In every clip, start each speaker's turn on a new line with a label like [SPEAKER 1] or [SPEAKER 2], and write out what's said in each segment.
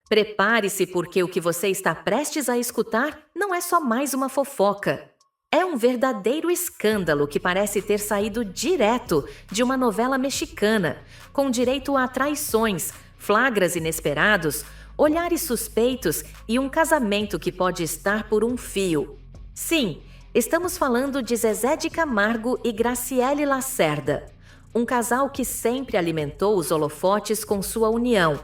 [SPEAKER 1] Prepare-se, porque o que você está prestes a escutar não é só mais uma fofoca. É um verdadeiro escândalo que parece ter saído direto de uma novela mexicana, com direito a traições, flagras inesperados, olhares suspeitos e um casamento que pode estar por um fio. Sim, estamos falando de Zezé de Camargo e Graciele Lacerda, um casal que sempre alimentou os holofotes com sua união,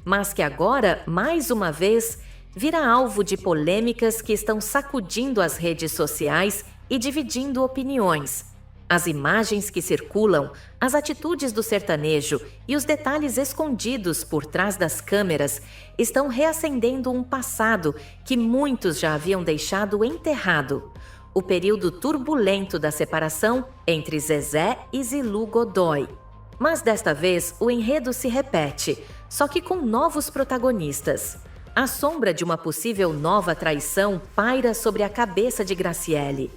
[SPEAKER 1] mas que agora, mais uma vez, vira alvo de polêmicas que estão sacudindo as redes sociais e dividindo opiniões. As imagens que circulam, as atitudes do sertanejo e os detalhes escondidos por trás das câmeras estão reacendendo um passado que muitos já haviam deixado enterrado. O período turbulento da separação entre Zezé e Zilu Godoy. Mas desta vez o enredo se repete, só que com novos protagonistas. A sombra de uma possível nova traição paira sobre a cabeça de Graciele.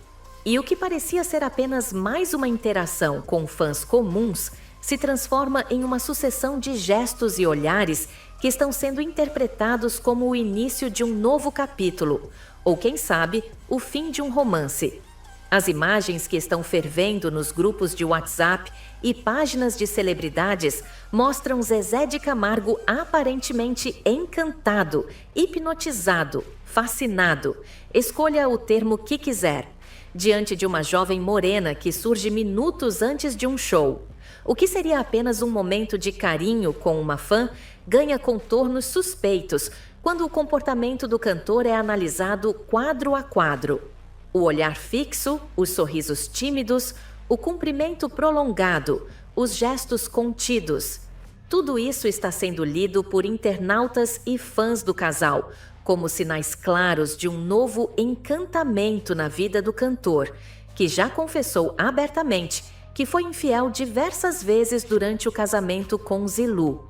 [SPEAKER 1] E o que parecia ser apenas mais uma interação com fãs comuns se transforma em uma sucessão de gestos e olhares que estão sendo interpretados como o início de um novo capítulo, ou quem sabe, o fim de um romance. As imagens que estão fervendo nos grupos de WhatsApp e páginas de celebridades mostram Zezé de Camargo aparentemente encantado, hipnotizado, fascinado, escolha o termo que quiser, diante de uma jovem morena que surge minutos antes de um show. O que seria apenas um momento de carinho com uma fã ganha contornos suspeitos quando o comportamento do cantor é analisado quadro a quadro. O olhar fixo, os sorrisos tímidos, o cumprimento prolongado, os gestos contidos. Tudo isso está sendo lido por internautas e fãs do casal, como sinais claros de um novo encantamento na vida do cantor, que já confessou abertamente que foi infiel diversas vezes durante o casamento com Zilu.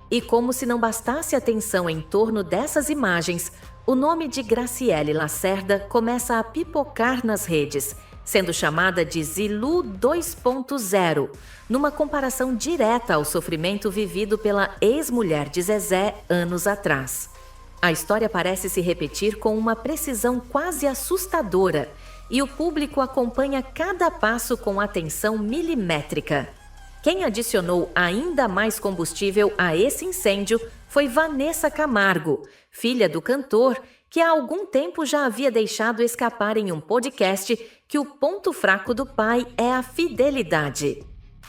[SPEAKER 1] E como se não bastasse a tensão em torno dessas imagens, o nome de Graciele Lacerda começa a pipocar nas redes, sendo chamada de Zilu 2.0, numa comparação direta ao sofrimento vivido pela ex-mulher de Zezé anos atrás. A história parece se repetir com uma precisão quase assustadora, e o público acompanha cada passo com atenção milimétrica. Quem adicionou ainda mais combustível a esse incêndio foi Vanessa Camargo, filha do cantor, que há algum tempo já havia deixado escapar em um podcast que o ponto fraco do pai é a fidelidade.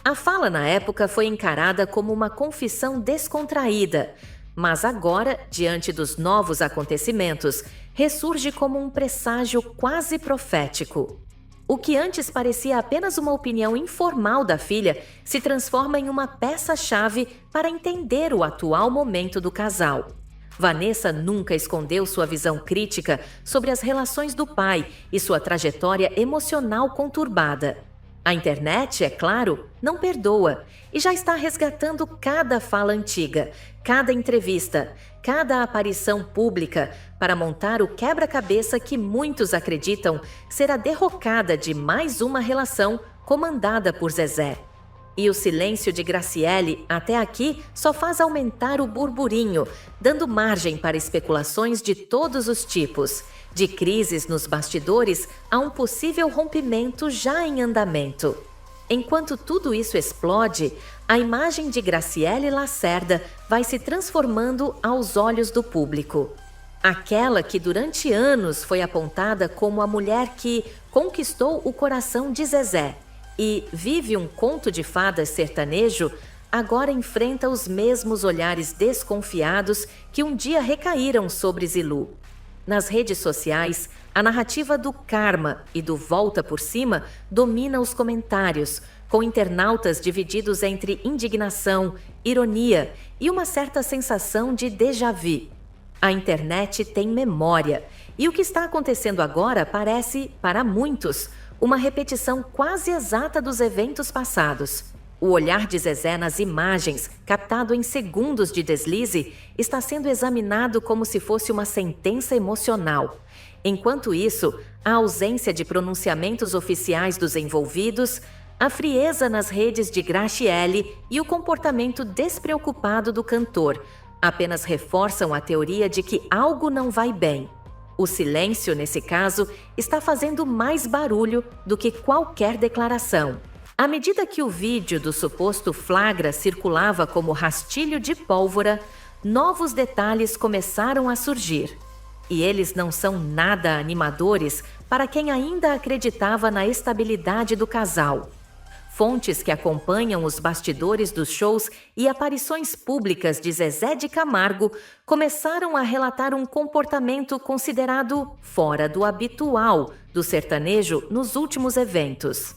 [SPEAKER 1] A fala na época foi encarada como uma confissão descontraída, mas agora, diante dos novos acontecimentos, ressurge como um presságio quase profético. O que antes parecia apenas uma opinião informal da filha se transforma em uma peça-chave para entender o atual momento do casal. Vanessa nunca escondeu sua visão crítica sobre as relações do pai e sua trajetória emocional conturbada. A internet, é claro, não perdoa e já está resgatando cada fala antiga, cada entrevista, cada aparição pública para montar o quebra-cabeça que muitos acreditam ser a derrocada de mais uma relação comandada por Zezé. E o silêncio de Graciele até aqui só faz aumentar o burburinho, dando margem para especulações de todos os tipos, de crises nos bastidores a um possível rompimento já em andamento. Enquanto tudo isso explode, a imagem de Graciele Lacerda vai se transformando aos olhos do público. Aquela que durante anos foi apontada como a mulher que conquistou o coração de Zezé e vive um conto de fadas sertanejo, agora enfrenta os mesmos olhares desconfiados que um dia recaíram sobre Zilu. Nas redes sociais, a narrativa do karma e do volta por cima domina os comentários, com internautas divididos entre indignação, ironia e uma certa sensação de déjà vu. A internet tem memória, e o que está acontecendo agora parece, para muitos, uma repetição quase exata dos eventos passados. O olhar de Zezé nas imagens, captado em segundos de deslize, está sendo examinado como se fosse uma sentença emocional. Enquanto isso, a ausência de pronunciamentos oficiais dos envolvidos, a frieza nas redes de Graciele e o comportamento despreocupado do cantor Apenas reforçam a teoria de que algo não vai bem. O silêncio, nesse caso, está fazendo mais barulho do que qualquer declaração. À medida que o vídeo do suposto flagra circulava como rastilho de pólvora, novos detalhes começaram a surgir. E eles não são nada animadores para quem ainda acreditava na estabilidade do casal. Fontes que acompanham os bastidores dos shows e aparições públicas de Zezé de Camargo começaram a relatar um comportamento considerado fora do habitual do sertanejo nos últimos eventos.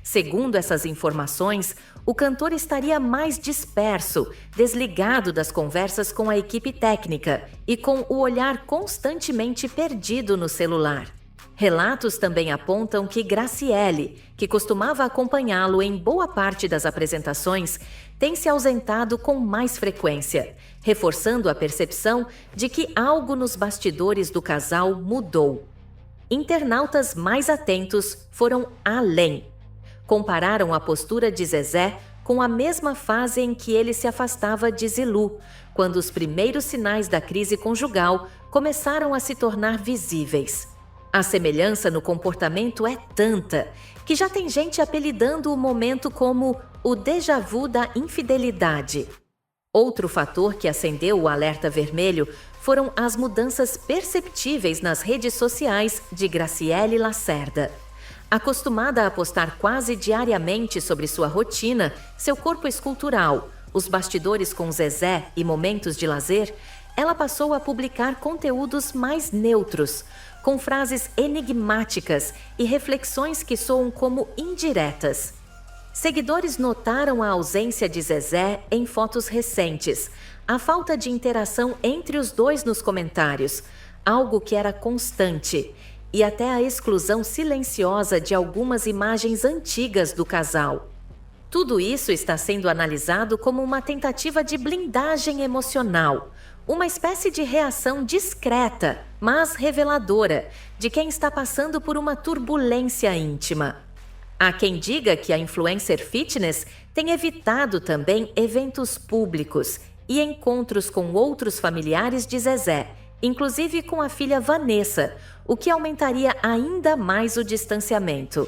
[SPEAKER 1] Segundo essas informações, o cantor estaria mais disperso, desligado das conversas com a equipe técnica e com o olhar constantemente perdido no celular. Relatos também apontam que Graciele, que costumava acompanhá-lo em boa parte das apresentações, tem se ausentado com mais frequência, reforçando a percepção de que algo nos bastidores do casal mudou. Internautas mais atentos foram além. Compararam a postura de Zezé com a mesma fase em que ele se afastava de Zilu, quando os primeiros sinais da crise conjugal começaram a se tornar visíveis. A semelhança no comportamento é tanta que já tem gente apelidando o momento como o déjà vu da infidelidade. Outro fator que acendeu o alerta vermelho foram as mudanças perceptíveis nas redes sociais de Graciele Lacerda. Acostumada a postar quase diariamente sobre sua rotina, seu corpo escultural, os bastidores com Zezé e momentos de lazer, ela passou a publicar conteúdos mais neutros, com frases enigmáticas e reflexões que soam como indiretas. Seguidores notaram a ausência de Zezé em fotos recentes, a falta de interação entre os dois nos comentários, algo que era constante, e até a exclusão silenciosa de algumas imagens antigas do casal. Tudo isso está sendo analisado como uma tentativa de blindagem emocional, uma espécie de reação discreta, mas reveladora, de quem está passando por uma turbulência íntima. Há quem diga que a influencer fitness tem evitado também eventos públicos e encontros com outros familiares de Zezé, inclusive com a filha Vanessa, o que aumentaria ainda mais o distanciamento.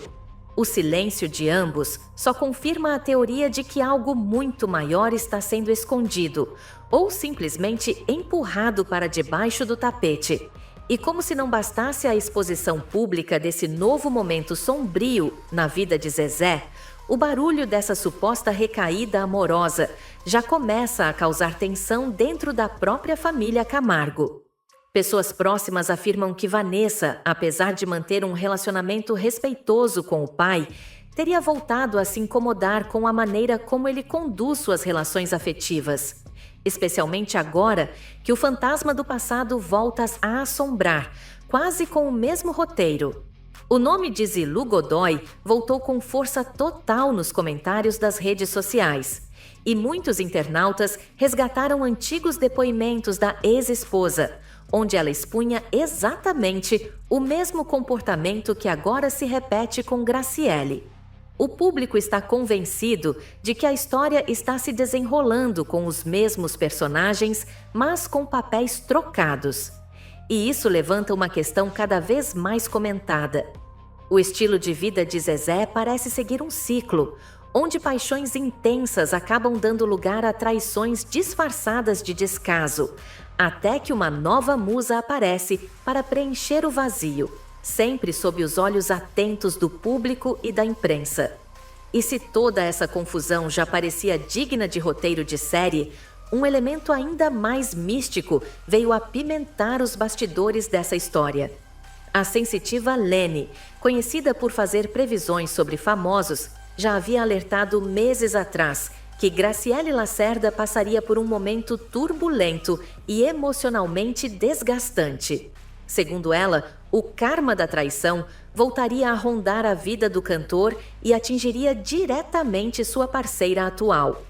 [SPEAKER 1] O silêncio de ambos só confirma a teoria de que algo muito maior está sendo escondido, ou simplesmente empurrado para debaixo do tapete. E como se não bastasse a exposição pública desse novo momento sombrio na vida de Zezé, o barulho dessa suposta recaída amorosa já começa a causar tensão dentro da própria família Camargo. Pessoas próximas afirmam que Vanessa, apesar de manter um relacionamento respeitoso com o pai, teria voltado a se incomodar com a maneira como ele conduz suas relações afetivas. Especialmente agora que o fantasma do passado volta a assombrar, quase com o mesmo roteiro. O nome de Zilu Godoy voltou com força total nos comentários das redes sociais. E muitos internautas resgataram antigos depoimentos da ex-esposa, onde ela expunha exatamente o mesmo comportamento que agora se repete com Graciele. O público está convencido de que a história está se desenrolando com os mesmos personagens, mas com papéis trocados. E isso levanta uma questão cada vez mais comentada. O estilo de vida de Zezé parece seguir um ciclo, onde paixões intensas acabam dando lugar a traições disfarçadas de descaso, até que uma nova musa aparece para preencher o vazio, sempre sob os olhos atentos do público e da imprensa. E se toda essa confusão já parecia digna de roteiro de série, um elemento ainda mais místico veio apimentar os bastidores dessa história. A sensitiva Lene, conhecida por fazer previsões sobre famosos, já havia alertado meses atrás que Graciele Lacerda passaria por um momento turbulento e emocionalmente desgastante. Segundo ela, o karma da traição voltaria a rondar a vida do cantor e atingiria diretamente sua parceira atual.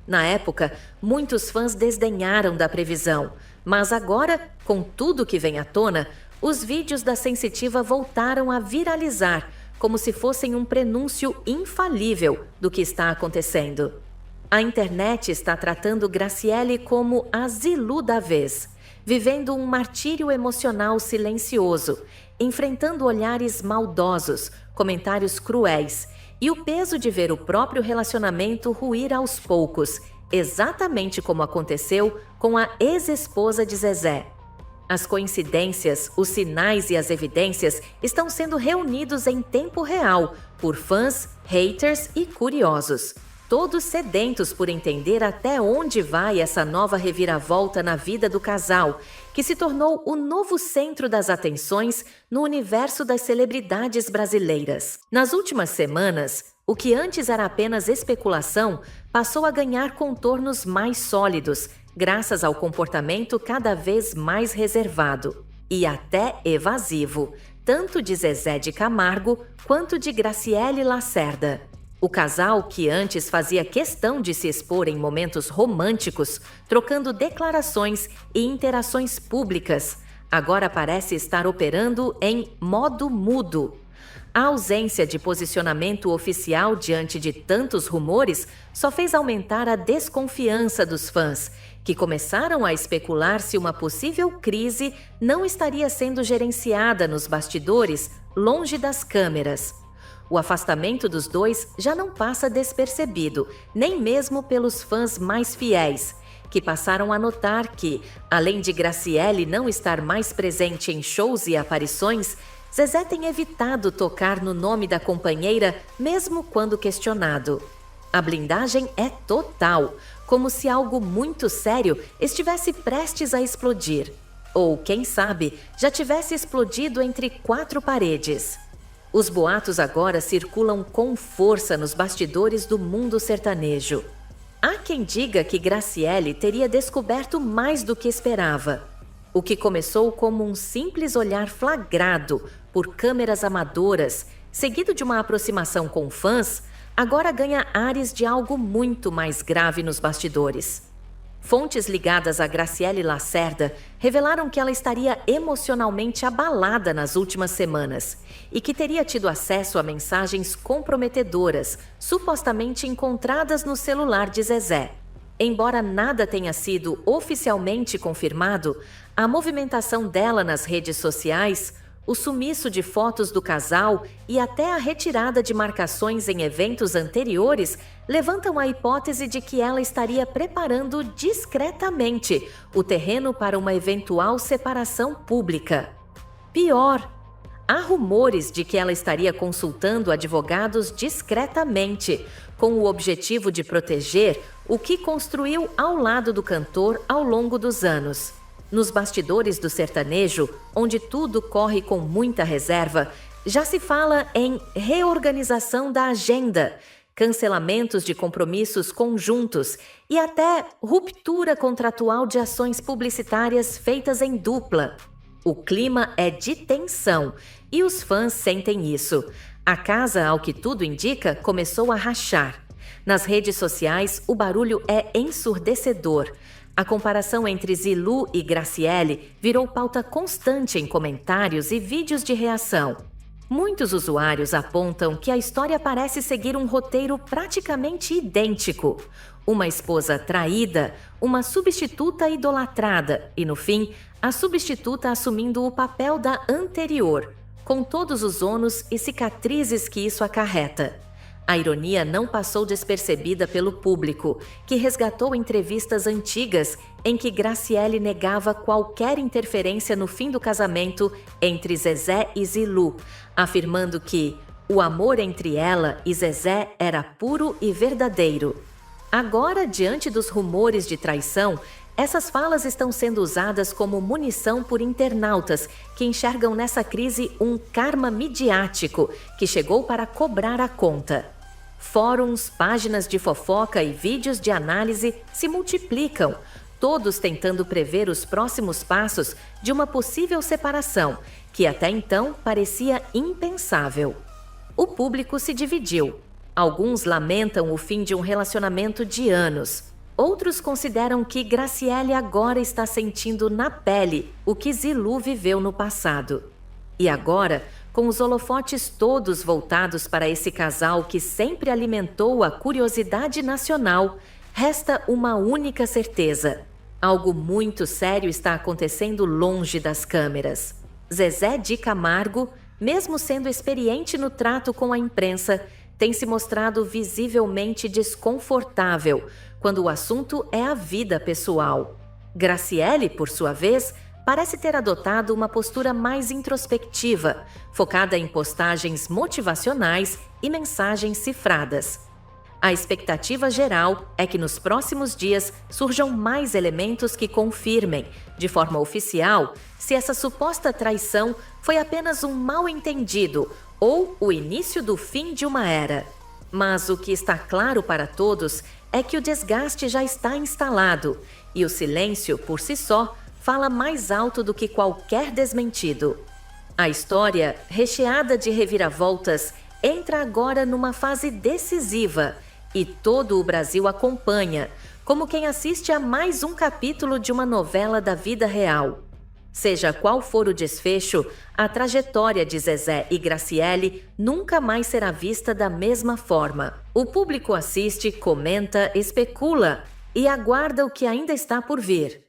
[SPEAKER 1] Na época, muitos fãs desdenharam da previsão, mas agora, com tudo que vem à tona, os vídeos da sensitiva voltaram a viralizar, como se fossem um prenúncio infalível do que está acontecendo. A internet está tratando Graciele como a Zilu da vez, vivendo um martírio emocional silencioso, enfrentando olhares maldosos, comentários cruéis e o peso de ver o próprio relacionamento ruir aos poucos, exatamente como aconteceu com a ex-esposa de Zezé. As coincidências, os sinais e as evidências estão sendo reunidos em tempo real por fãs, haters e curiosos, todos sedentos por entender até onde vai essa nova reviravolta na vida do casal, que se tornou o novo centro das atenções no universo das celebridades brasileiras. Nas últimas semanas, o que antes era apenas especulação passou a ganhar contornos mais sólidos, graças ao comportamento cada vez mais reservado e até evasivo, tanto de Zezé de Camargo quanto de Graciele Lacerda. O casal, que antes fazia questão de se expor em momentos românticos, trocando declarações e interações públicas, agora parece estar operando em modo mudo. A ausência de posicionamento oficial diante de tantos rumores só fez aumentar a desconfiança dos fãs, que começaram a especular se uma possível crise não estaria sendo gerenciada nos bastidores, longe das câmeras. O afastamento dos dois já não passa despercebido, nem mesmo pelos fãs mais fiéis, que passaram a notar que, além de Graciele não estar mais presente em shows e aparições, Zezé tem evitado tocar no nome da companheira mesmo quando questionado. A blindagem é total, como se algo muito sério estivesse prestes a explodir. Ou, quem sabe, já tivesse explodido entre quatro paredes. Os boatos agora circulam com força nos bastidores do mundo sertanejo. Há quem diga que Graciele teria descoberto mais do que esperava. O que começou como um simples olhar flagrado por câmeras amadoras, seguido de uma aproximação com fãs, agora ganha ares de algo muito mais grave nos bastidores. Fontes ligadas a Graciele Lacerda revelaram que ela estaria emocionalmente abalada nas últimas semanas e que teria tido acesso a mensagens comprometedoras, supostamente encontradas no celular de Zezé. Embora nada tenha sido oficialmente confirmado, a movimentação dela nas redes sociais, o sumiço de fotos do casal e até a retirada de marcações em eventos anteriores levantam a hipótese de que ela estaria preparando discretamente o terreno para uma eventual separação pública. Pior, há rumores de que ela estaria consultando advogados discretamente, com o objetivo de proteger o que construiu ao lado do cantor ao longo dos anos. Nos bastidores do sertanejo, onde tudo corre com muita reserva, já se fala em reorganização da agenda, cancelamentos de compromissos conjuntos e até ruptura contratual de ações publicitárias feitas em dupla. O clima é de tensão e os fãs sentem isso. A casa, ao que tudo indica, começou a rachar. Nas redes sociais, o barulho é ensurdecedor. A comparação entre Zilu e Graciele virou pauta constante em comentários e vídeos de reação. Muitos usuários apontam que a história parece seguir um roteiro praticamente idêntico. Uma esposa traída, uma substituta idolatrada e, no fim, a substituta assumindo o papel da anterior, com todos os ônus e cicatrizes que isso acarreta. A ironia não passou despercebida pelo público, que resgatou entrevistas antigas em que Graciele negava qualquer interferência no fim do casamento entre Zezé e Zilu, afirmando que o amor entre ela e Zezé era puro e verdadeiro. Agora, diante dos rumores de traição, essas falas estão sendo usadas como munição por internautas que enxergam nessa crise um karma midiático que chegou para cobrar a conta. Fóruns, páginas de fofoca e vídeos de análise se multiplicam, todos tentando prever os próximos passos de uma possível separação, que até então parecia impensável. O público se dividiu. Alguns lamentam o fim de um relacionamento de anos. Outros consideram que Graciele agora está sentindo na pele o que Zilu viveu no passado. E agora, com os holofotes todos voltados para esse casal que sempre alimentou a curiosidade nacional, Resta uma única certeza: algo muito sério está acontecendo longe das câmeras. Zezé de Camargo, mesmo sendo experiente no trato com a imprensa, tem se mostrado visivelmente desconfortável quando o assunto é a vida pessoal. Graciele, por sua vez, parece ter adotado uma postura mais introspectiva, focada em postagens motivacionais e mensagens cifradas. A expectativa geral é que nos próximos dias surjam mais elementos que confirmem, de forma oficial, se essa suposta traição foi apenas um mal-entendido ou o início do fim de uma era. Mas o que está claro para todos é que o desgaste já está instalado e o silêncio, por si só, fala mais alto do que qualquer desmentido. A história, recheada de reviravoltas, entra agora numa fase decisiva e todo o Brasil acompanha, como quem assiste a mais um capítulo de uma novela da vida real. Seja qual for o desfecho, a trajetória de Zezé e Graciele nunca mais será vista da mesma forma. O público assiste, comenta, especula e aguarda o que ainda está por vir.